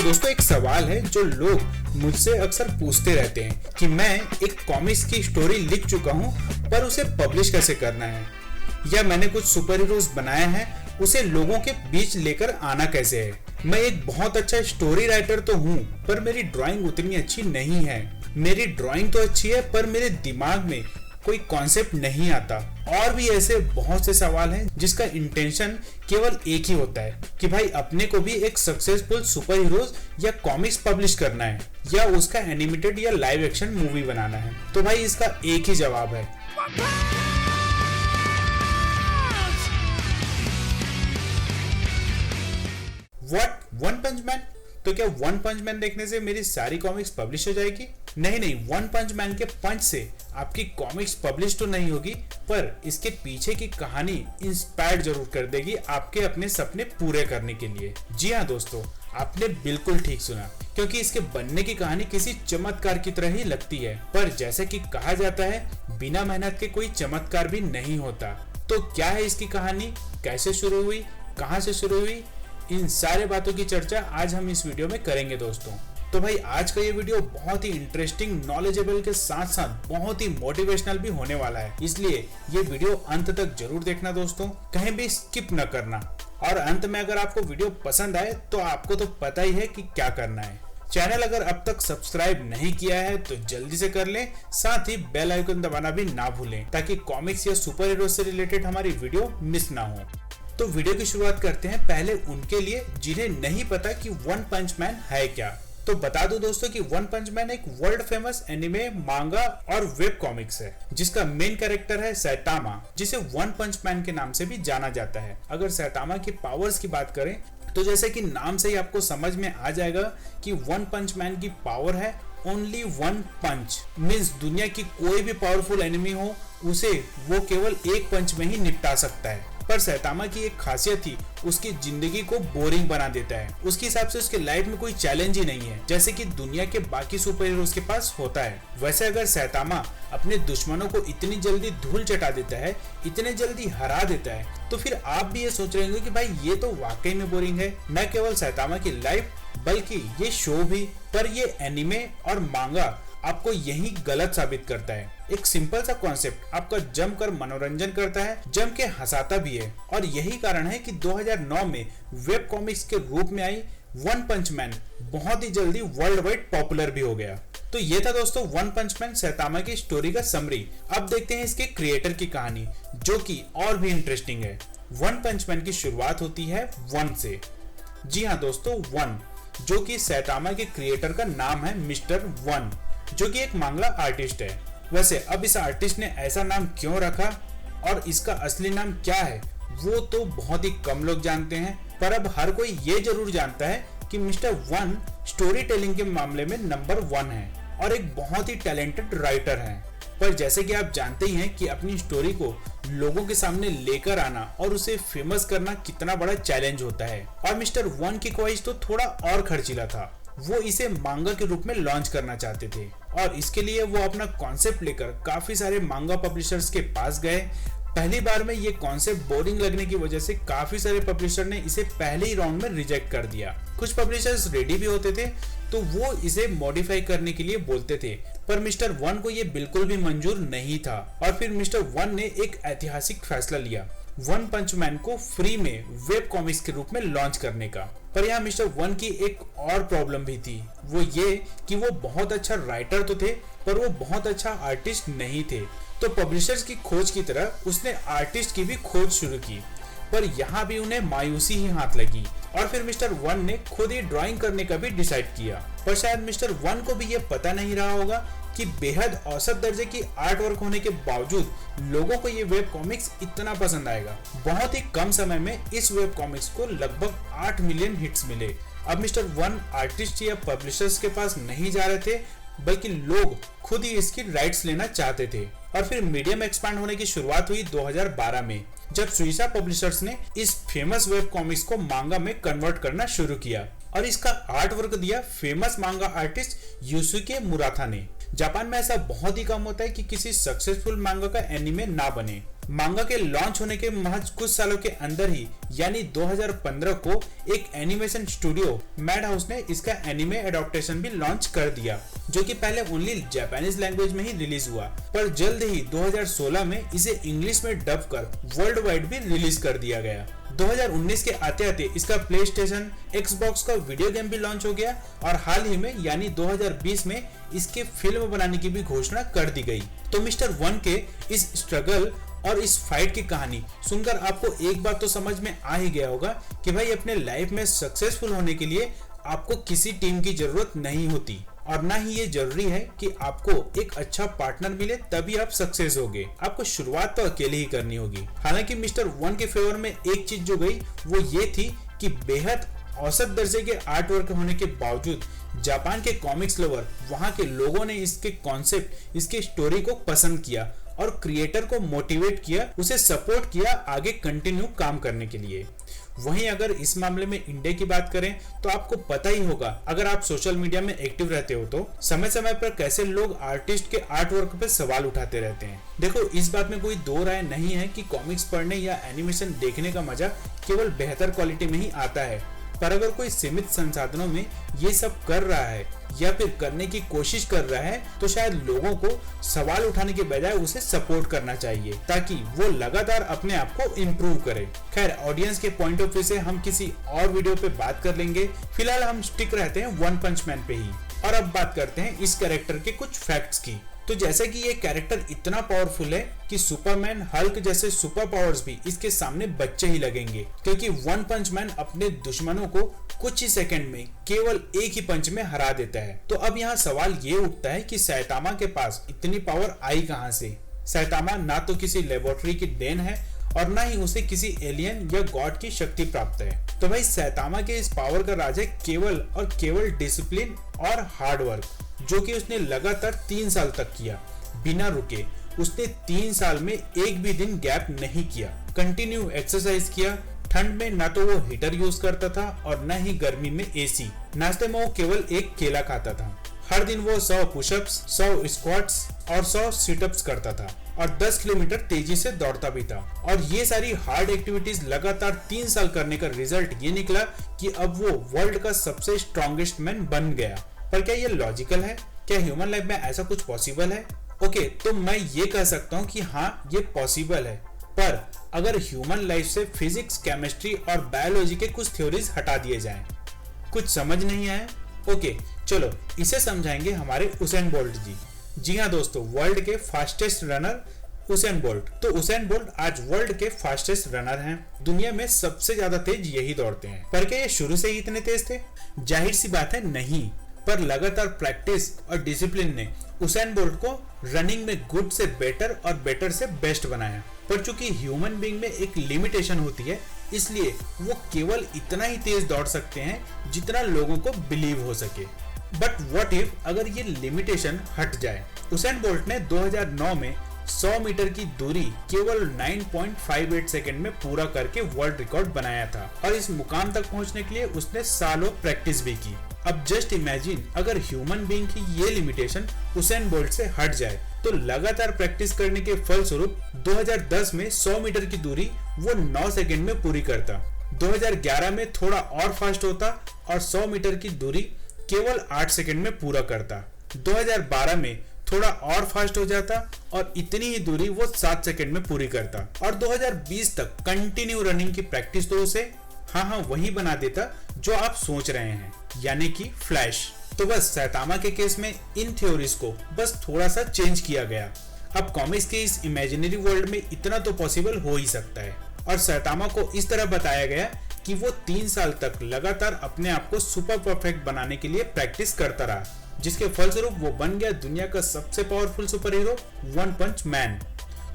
दोस्तों एक सवाल है जो लोग मुझसे अक्सर पूछते रहते हैं कि मैं एक कॉमिक्स की स्टोरी लिख चुका हूं पर उसे पब्लिश कैसे करना है, या मैंने कुछ सुपर हीरोज बनाया है उसे लोगों के बीच लेकर आना कैसे है। मैं एक बहुत अच्छा स्टोरी राइटर तो हूं पर मेरी ड्राइंग उतनी अच्छी नहीं है। मेरी ड्राइंग तो अच्छी है पर मेरे दिमाग में कोई कॉन्सेप्ट नहीं आता। और भी ऐसे बहुत से सवाल हैं जिसका इंटेंशन केवल एक ही होता है कि भाई अपने को भी एक सक्सेसफुल सुपर हीरोज या कॉमिक्स पब्लिश करना है या उसका एनिमेटेड या लाइव एक्शन मूवी बनाना है। तो भाई इसका एक ही जवाब है, व्हाट, वन पंच मैन। तो क्या वन पंच मैन देखने से मेरी सारी कॉमिक्स पब्लिश हो जाएगी? नहीं, वन पंच मैन के पंच से आपकी कॉमिक्स पब्लिश तो नहीं होगी पर इसके पीछे की कहानी इंस्पायर जरूर कर देगी आपके अपने सपने पूरे करने के लिए। जी हाँ दोस्तों, आपने बिल्कुल ठीक सुना, क्योंकि इसके बनने की कहानी किसी चमत्कार की तरह ही लगती है। पर जैसे कि कहा जाता है, बिना मेहनत के कोई चमत्कार भी नहीं होता। तो क्या है इसकी कहानी, कैसे शुरू हुई, कहाँ से शुरू हुई, इन सारे बातों की चर्चा आज हम इस वीडियो में करेंगे दोस्तों। तो भाई आज का ये वीडियो बहुत ही इंटरेस्टिंग, नॉलेजेबल के साथ साथ बहुत ही मोटिवेशनल भी होने वाला है, इसलिए ये वीडियो अंत तक जरूर देखना दोस्तों, कहीं भी स्किप न करना। और अंत में अगर आपको वीडियो पसंद आए तो आपको तो पता ही है कि क्या करना है। चैनल अगर अब तक सब्सक्राइब नहीं किया है तो जल्दी से कर लें, साथ ही बेल आइकन दबाना भी ना भूलें ताकि कॉमिक्स या सुपर हीरो से रिलेटेड हमारी वीडियो मिस ना हो। तो वीडियो की शुरुआत करते हैं पहले उनके लिए जिन्हें नहीं पता कि वन पंच मैन है क्या। तो बता दूं दोस्तों कि वन पंच मैन एक वर्ल्ड फेमस एनिमे, मांगा और वेब कॉमिक्स है जिसका मेन कैरेक्टर है सैटामा, जिसे वन पंच मैन के नाम से भी जाना जाता है। अगर सैटामा की पावर्स की बात करें तो जैसे कि नाम से ही आपको समझ में आ जाएगा कि वन पंच मैन की पावर है ओनली वन पंच, मीन्स दुनिया की कोई भी पावरफुल एनिमी हो उसे वो केवल एक पंच में ही निपटा सकता है। पर सैटामा की एक खासियत थी, उसकी जिंदगी को बोरिंग बना देता है। उसके हिसाब से उसके लाइफ में कोई चैलेंज ही नहीं है, जैसे कि दुनिया के बाकी सुपर हीरोज के पास होता है। वैसे अगर सैटामा अपने दुश्मनों को इतनी जल्दी धूल चटा देता है, इतने जल्दी हरा देता है, तो फिर आप भी ये सोच रहे होंगे कि भाई ये तो वाकई में बोरिंग है। न केवल सैटामा की लाइफ बल्कि ये शो भी। पर ये एनिमे और मांगा आपको यही गलत साबित करता है। एक सिंपल सा कॉन्सेप्ट आपका जमकर मनोरंजन करता है, जम के हंसाता भी है। और यही कारण है कि 2009 में वेब कॉमिक्स के रूप में आई वन पंच मैन बहुत ही जल्दी वर्ल्ड वाइड पॉपुलर भी हो गया। तो ये था दोस्तों वन पंच मैन सैटामा की स्टोरी का समरी। अब देखते हैं इसके क्रिएटर की कहानी, जो कि और भी इंटरेस्टिंग है। वन पंच मैन की शुरुआत होती है वन से। जी हाँ दोस्तों, वन, जो कि सैटामा के क्रिएटर का नाम है मिस्टर वन, जो कि एक मांगला आर्टिस्ट है। वैसे अब इस आर्टिस्ट ने ऐसा नाम क्यों रखा और इसका असली नाम क्या है वो तो बहुत ही कम लोग जानते हैं, पर अब हर कोई ये जरूर जानता है कि मिस्टर वन स्टोरी टेलिंग के मामले में नंबर 1 है और एक बहुत ही टैलेंटेड राइटर है। पर जैसे कि आप जानते ही हैं कि अपनी स्टोरी को लोगों के सामने लेकर आना और उसे फेमस करना कितना बड़ा चैलेंज होता है। और मिस्टर वन की ख्वाहिश तो थोड़ा और खर्चीला था, वो इसे मांगा के रूप में लॉन्च करना चाहते थे और इसके लिए वो अपना कॉन्सेप्ट लेकर काफी सारे मांगा पब्लिशर्स के पास गए। पहली बार में ये कॉन्सेप्ट बोरिंग लगने की वजह से काफी सारे पब्लिशर ने इसे पहले ही राउंड में रिजेक्ट कर दिया। कुछ पब्लिशर्स रेडी भी होते थे तो वो इसे मॉडिफाई करने के लिए बोलते थे, पर मिस्टर वन को ये बिल्कुल भी मंजूर नहीं था। और फिर मिस्टर वन ने एक ऐतिहासिक फैसला लिया, वन पंच मैन को फ्री में वेब कॉमिक्स के रूप में लॉन्च करने का। पर यहाँ मिस्टर वन की एक और प्रॉब्लम भी थी, वो ये कि वो बहुत अच्छा राइटर तो थे पर वो बहुत अच्छा आर्टिस्ट नहीं थे। तो पब्लिशर्स की खोज की तरह उसने आर्टिस्ट की भी खोज शुरू की, पर यहाँ भी उन्हें मायूसी ही हाथ लगी और फिर मिस्टर वन ने खुद ही ड्राइंग करने का भी डिसाइड किया। पर शायद मिस्टर वन को भी ये पता नहीं रहा होगा कि बेहद औसत दर्जे की आर्ट वर्क होने के बावजूद लोगों को ये वेब कॉमिक्स इतना पसंद आएगा। बहुत ही कम समय में इस वेब कॉमिक्स को लगभग 8 मिलियन हिट्स मिले। अब मिस्टर वन आर्टिस्ट या पब्लिशर्स के पास नहीं जा रहे थे बल्कि लोग खुद ही इसकी राइट्स लेना चाहते थे। और फिर मीडियम एक्सपांड होने की शुरुआत हुई 2012 में, जब सुइसा पब्लिशर्स ने इस फेमस वेब कॉमिक्स को मांगा में कन्वर्ट करना शुरू किया और इसका आर्ट वर्क दिया फेमस मांगा आर्टिस्ट युसुके मुराता ने। जापान में ऐसा बहुत ही कम होता है कि किसी सक्सेसफुल मांगा का एनिमे ना बने। मांगा के लॉन्च होने के महज कुछ सालों के अंदर ही यानी 2015 को एक एनिमेशन स्टूडियो मैड हाउस ने इसका एनिमे एडॉप्टेशन भी लॉन्च कर दिया, जो कि पहले ओनली जापानीज लैंग्वेज में ही रिलीज हुआ, पर जल्द ही 2016 में इसे इंग्लिश में डब कर वर्ल्ड वाइड भी रिलीज कर दिया गया। 2019 के आते आते इसका प्ले स्टेशन, एक्सबॉक्स का वीडियो गेम भी लॉन्च हो गया और हाल ही में यानी 2020 में इसके फिल्म बनाने की भी घोषणा कर दी गई। तो मिस्टर वन के इस स्ट्रगल और इस फाइट की कहानी सुनकर आपको एक बात तो समझ में आ ही गया होगा कि भाई अपने लाइफ में सक्सेसफुल होने के लिए आपको किसी टीम की जरूरत नहीं होती और ना ही ये जरूरी है कि आपको एक अच्छा पार्टनर मिले तभी आप सक्सेस होगे। आपको शुरुआत तो अकेले ही करनी होगी। हालांकि मिस्टर वन के फेवर में एक चीज जो गई वो ये थी कि बेहद औसत दर्जे के आर्ट वर्क होने के बावजूद जापान के कॉमिक्स लवर वहां के लोगों ने इसके कॉन्सेप्ट, इसकी स्टोरी को पसंद किया और क्रिएटर को मोटिवेट किया, उसे सपोर्ट किया आगे कंटिन्यू काम करने के लिए। वहीं अगर इस मामले में इंडिया की बात करें तो आपको पता ही होगा, अगर आप सोशल मीडिया में एक्टिव रहते हो तो समय समय पर कैसे लोग आर्टिस्ट के आर्ट वर्क पे सवाल उठाते रहते हैं। देखो, इस बात में कोई दो राय नहीं है कि कॉमिक्स पढ़ने या एनिमेशन देखने का मजा केवल बेहतर क्वालिटी में ही आता है, पर अगर कोई सीमित संसाधनों में ये सब कर रहा है या फिर करने की कोशिश कर रहा है तो शायद लोगों को सवाल उठाने के बजाय उसे सपोर्ट करना चाहिए ताकि वो लगातार अपने आप को इम्प्रूव करे। खैर, ऑडियंस के पॉइंट ऑफ व्यू से हम किसी और वीडियो पे बात कर लेंगे, फिलहाल हम स्टिक रहते हैं वन पंच मैन पे ही। और अब बात करते हैं इस कैरेक्टर के कुछ फैक्ट्स की। तो जैसे कि ये कैरेक्टर इतना पावरफुल है कि सुपरमैन, हल्क जैसे सुपर पावर्स भी इसके सामने बच्चे ही लगेंगे, क्योंकि वन पंच मैन अपने दुश्मनों को कुछ ही सेकंड में केवल एक ही पंच में हरा देता है। तो अब यहाँ सवाल ये उठता है कि सैतामा के पास इतनी पावर आई कहाँ से? सैतामा ना तो किसी लेबोरेटरी की देन है और ना ही उसे किसी एलियन या गॉड की शक्ति प्राप्त है। तो भाई सैतामा के इस पावर का राज है केवल और केवल डिसिप्लिन और हार्ड वर्क, जो कि उसने लगातार 3 साल तक किया बिना रुके। उसने 3 साल में एक भी दिन गैप नहीं किया, कंटिन्यू एक्सरसाइज किया। ठंड में ना तो वो हीटर यूज करता था और ना ही गर्मी में एसी। नाश्ते में वो केवल एक केला खाता था। हर दिन वो 100 पुशअप्स, 100 स्क्वाट्स और 100 सिटअप्स करता था और 10 किलोमीटर तेजी से दौड़ता भी था। और ये सारी हार्ड एक्टिविटीज लगातार 3 साल करने का रिजल्ट ये निकला कि अब वो वर्ल्ड का सबसे स्ट्रॉन्गेस्ट मैन बन गया। पर क्या ये लॉजिकल है? क्या ह्यूमन लाइफ में ऐसा कुछ पॉसिबल है? ओके, तो मैं ये कह सकता हूँ कि हाँ, ये पॉसिबल है, पर अगर ह्यूमन लाइफ से फिजिक्स, केमिस्ट्री और बायोलॉजी के कुछ थ्योरीज हटा दिए जाएं। कुछ समझ नहीं आया? ओके, चलो इसे समझाएंगे हमारे उसेन बोल्ट जी। जी हाँ दोस्तों, वर्ल्ड के फास्टेस्ट रनर उसेन बोल्ट। तो उसेन बोल्ट आज वर्ल्ड के फास्टेस्ट रनर हैं। दुनिया में सबसे ज्यादा तेज यही दौड़ते हैं। पर क्या ये शुरू से ही इतने तेज थे? जाहिर सी बात है, नहीं। पर लगातार प्रैक्टिस और डिसिप्लिन ने उसेन बोल्ट को रनिंग में गुड से बेटर और बेटर से बेस्ट बनाया। पर चूंकि ह्यूमन बीइंग में एक लिमिटेशन होती है, इसलिए वो केवल इतना ही तेज दौड़ सकते हैं जितना लोगों को बिलीव हो सके। बट व्हाट इफ अगर ये लिमिटेशन हट जाए? उसेन बोल्ट ने 2009 में 100 मीटर की दूरी केवल 9.58 सेकंड में पूरा करके वर्ल्ड रिकॉर्ड बनाया था और इस मुकाम तक पहुंचने के लिए उसने सालों प्रैक्टिस भी की। अब जस्ट इमेजिन अगर ह्यूमन बीइंग की ये लिमिटेशन उसेन बोल्ट से हट जाए तो लगातार प्रैक्टिस करने के फलस्वरूप 2010 में 100 मीटर की दूरी वो 9 सेकंड में पूरी करता, 2011 में थोड़ा और फास्ट होता और 100 मीटर की दूरी केवल 8 सेकंड में पूरा करता, 2012 में थोड़ा और फास्ट हो जाता और इतनी ही दूरी वो 7 सेकंड में पूरी करता और 2020 तक कंटिन्यू रनिंग की प्रैक्टिस तो उसे हाँ वही बना देता जो आप सोच रहे हैं, यानी कि फ्लैश। तो बस सैतामा के केस में इन थ्योरीज को बस थोड़ा सा चेंज किया गया। अब कॉमिक्स के इस इमेजिनरी वर्ल्ड में इतना तो पॉसिबल हो ही सकता है और सैतामा को इस तरह बताया गया कि वो 3 साल तक लगातार अपने आप को सुपर परफेक्ट बनाने के लिए प्रैक्टिस करता रहा, जिसके फलस्वरूप वो बन गया दुनिया का सबसे पावरफुल सुपर हीरो वन पंच मैन।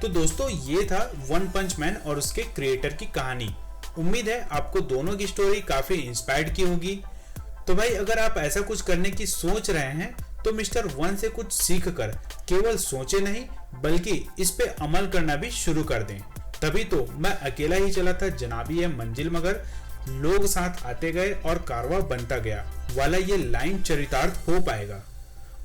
तो दोस्तों, ये था वन पंच मैन और उसके क्रिएटर की कहानी। उम्मीद है आपको दोनों की स्टोरी काफी इंस्पायर्ड की होगी। तो भाई, अगर आप ऐसा कुछ करने की सोच रहे हैं तो मिस्टर वन से कुछ सीख कर केवल सोचे नहीं बल्कि इस पे अमल करना भी शुरू कर दें। तभी तो मैं अकेला ही चला था जनाबी है मंजिल मगर लोग साथ आते गए और कारवां बनता गया वाला ये लाइन चरितार्थ हो पाएगा।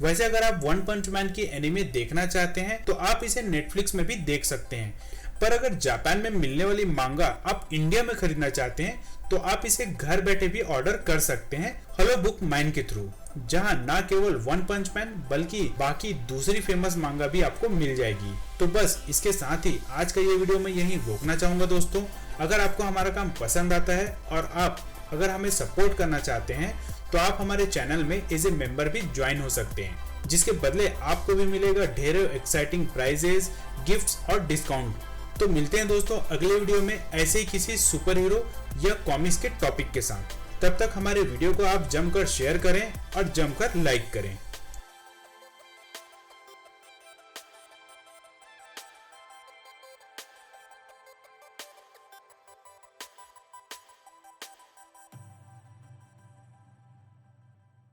वैसे अगर आप वन पंच मैन की एनिमे देखना चाहते हैं तो आप इसे नेटफ्लिक्स में भी देख सकते हैं। पर अगर जापान में मिलने वाली मांगा आप इंडिया में खरीदना चाहते हैं तो आप इसे घर बैठे भी ऑर्डर कर सकते हैं हेलो बुक माइन के थ्रू, जहां ना केवल वन पंच मैन बल्कि बाकी दूसरी फेमस मांगा भी आपको मिल जाएगी। तो बस इसके साथ ही आज का ये वीडियो मैं यहीं रोकना चाहूंगा दोस्तों। अगर आपको हमारा काम पसंद आता है और आप अगर हमें सपोर्ट करना चाहते हैं तो आप हमारे चैनल में एज ए मेंबर भी ज्वाइन हो सकते हैं, जिसके बदले आपको भी मिलेगा ढेरों एक्साइटिंग प्राइजेस, गिफ्ट्स और डिस्काउंट। तो मिलते हैं दोस्तों अगले वीडियो में ऐसे ही किसी सुपर हीरो या कॉमिक्स के टॉपिक के साथ। तब तक हमारे वीडियो को आप जमकर शेयर करें और जमकर लाइक करें।